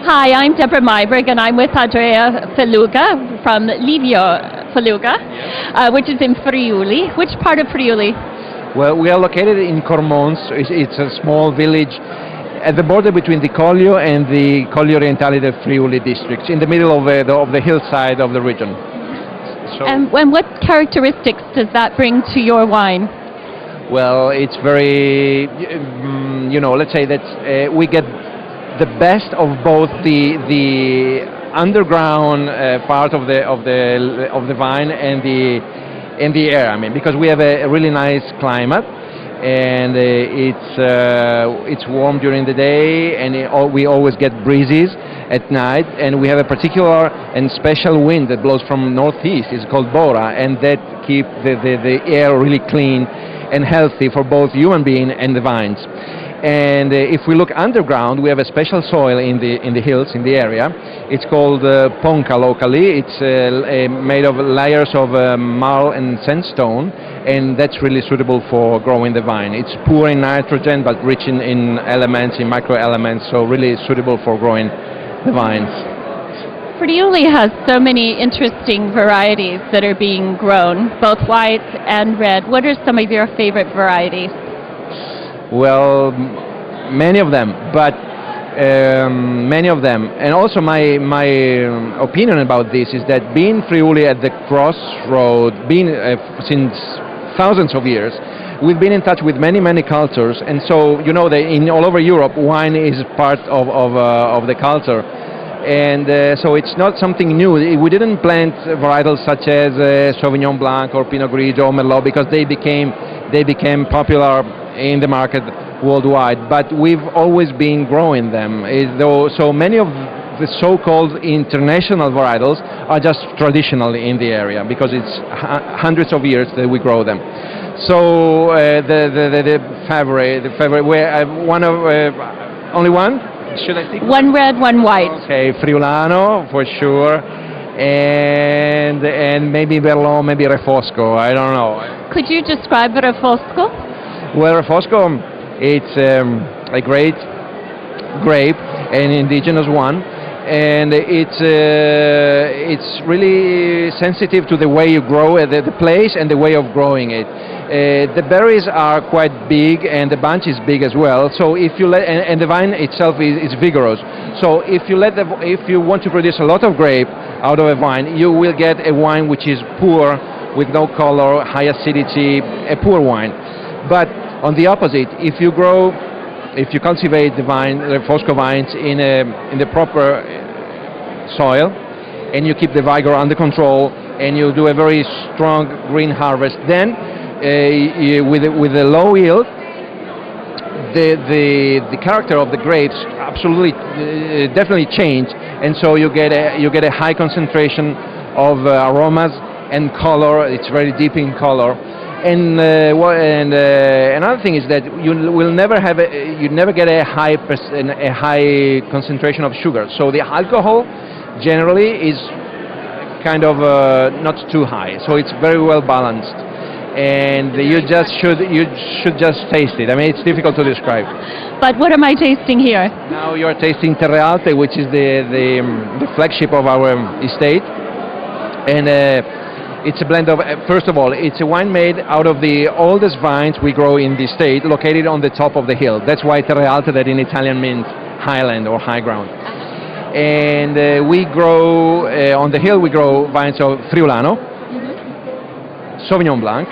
Hi, I'm Debra Meiburg, and I'm with Andrea Felluga from Livio Felluga, which is in Friuli. Which part of Friuli? Well, we are located in Cormons. It's a small village at the border between the Collio and the Colli Orientali del Friuli districts, in the middle of the hillside of the region. So, and what characteristics does that bring to your wine? Well, it's very, let's say that we get the best of both the underground part of the vine and the air. I mean, because we have a really nice climate, and it's warm during the day, and we always get breezes at night, and we have a particular and special wind that blows from northeast. It's called Bora, and that keeps the air really clean and healthy for both human being and the vines. And if we look underground, we have a special soil in the hills, in the area. It's called ponca locally. It's made of layers of marl and sandstone, and that's really suitable for growing the vine. It's poor in nitrogen, but rich in elements, in microelements, so really suitable for growing the vines. Friuli has so many interesting varieties that are being grown, both white and red. What are some of your favorite varieties? Well, many of them, but and also my opinion about this is that being Friuli at the crossroad, being since thousands of years, we've been in touch with many cultures, and so that all over Europe, wine is part of the culture, and so it's not something new. We didn't plant varietals such as Sauvignon Blanc or Pinot Grigio or Merlot because they became popular in the market worldwide, but we've always been growing them. So many of the so-called international varietals are just traditional in the area because it's hundreds of years that we grow them. So the favorite, only one? Should I think? One red, one white. Okay, Friulano for sure, and maybe Merlot, maybe Refosco. I don't know. Could you describe Refosco? Well, Refosco, it's a great grape, an indigenous one, and it's really sensitive to the way you grow it, the place and the way of growing it. The berries are quite big, and the bunch is big as well. So if you and the vine itself is vigorous. So if you want to produce a lot of grape out of a vine, you will get a wine which is poor, with no color, high acidity, a poor wine. But on the opposite, if you cultivate the Refosco vines in the proper soil, and you keep the vigor under control, and you do a very strong green harvest, then with a low yield, the character of the grapes absolutely definitely change, and so you get a high concentration of aromas and color. It's very deep in color. And another thing is that you never get a high concentration of sugar. So the alcohol generally is kind of not too high. So it's very well balanced, and you should just taste it. I mean, it's difficult to describe. But what am I tasting here? Now you are tasting Terre Alte, which is the flagship of our estate, and. It's a blend of, first of all, it's a wine made out of the oldest vines we grow in the state, located on the top of the hill. That's why Terre Alte, that in Italian means highland or high ground. And we grow, on the hill we grow vines of Friulano, Sauvignon Blanc,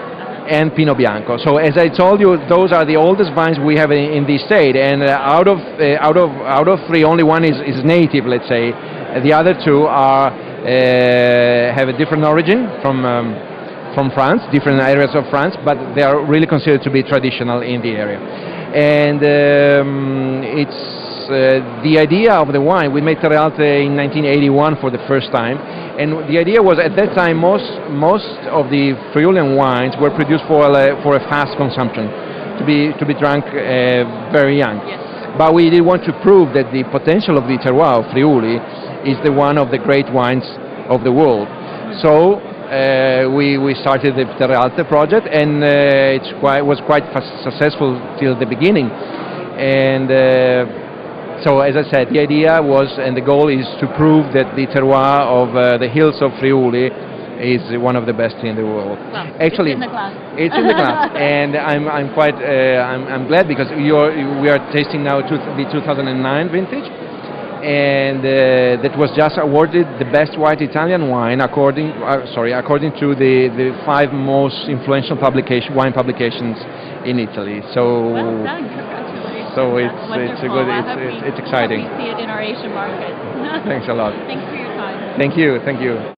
and Pinot Bianco. So as I told you, those are the oldest vines we have in the state, and out of three, only one is native, let's say. The other two have a different origin from France, different areas of France, but they are really considered to be traditional in the area. And it's the idea of the wine. We made Terre Alte in 1981 for the first time, and the idea was at that time most of the Friulian wines were produced for a fast consumption, to be drunk very young. Yes. But we did want to prove that the potential of the terroir of Friuli is the one of the great wines of the world. So we started the Terre Alte project, and it was quite successful till the beginning. And So as I said, the idea was, and the goal is to prove that the terroir of the hills of Friuli is one of the best in the world. Well, actually, it's in the glass. It's in the glass, and I'm quite I'm glad because we are tasting now the 2009 vintage, and that was just awarded the best white Italian wine according to the 5 most influential wine publications in Italy. So. Well done, congratulations. So That's it's a good, wonderful. it's exciting. We see it in our Asian markets. Thanks a lot. Thanks for your time. Thank you.